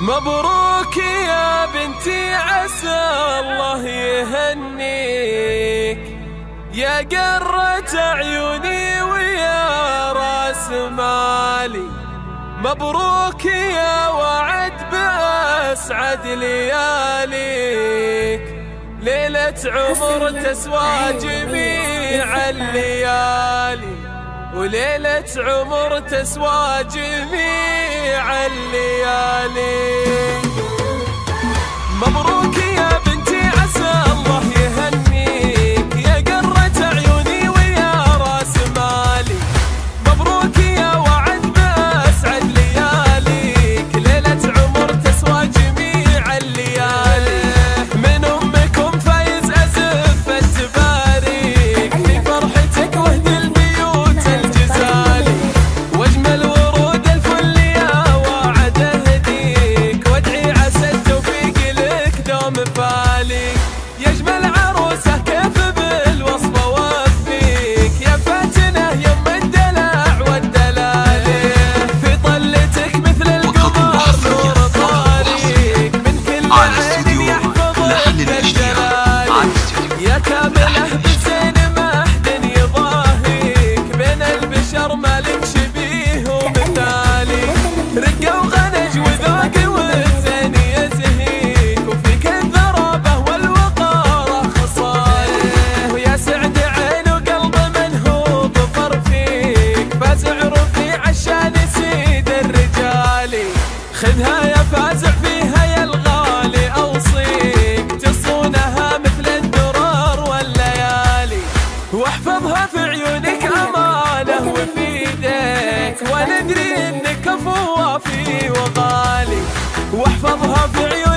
مبروك يا بنتي عسى الله يهنيك، يا قرة عيوني ويا راس مالي. مبروك يا وعد بأسعد لياليك، ليلة عمر تسوى جميع الليالي، وليلة عمر تسوى جميع الليالي. مبروك يا بنتي عسى الله يهنيك، يا قرة عيوني ويا راس مالي. مبروك يا وعد بأسعد لياليك، ليلة عمر تسوى جميع الليالي. من أمكم فايز أزفت تباريك، في فرحتك وهد البيوت الجزالي، واجمل ورود الفل يا وعد اهديك، وادعي عسى التوفيق لك دوم فالي. يا اجمل عروسه كيف بالوصف اوفيك، يا فاتنه يم الدلع والدلالي، في طلتك مثل القمر نور طاريك، من كل عين يحفظك الجلالي. يا كامله بزين مهد يضاهيك، بين البشر مالك شبيه ومثالي. رقه وغنج وذوق والزين يزهيك، وفيك الذرابه والوقاره خصالي. ويا سعد عين وقلب من هو ظفر فيك، فازع رفيع عشان سيد الرجالي. خذها يا فازع فيها يا الغالي اوصيك، تصونها مثل الدرر والليالي، واحفظها في عيونك امانه وفي يديك، وندري انك كفو وفي وغالي. واحفظها في عيونك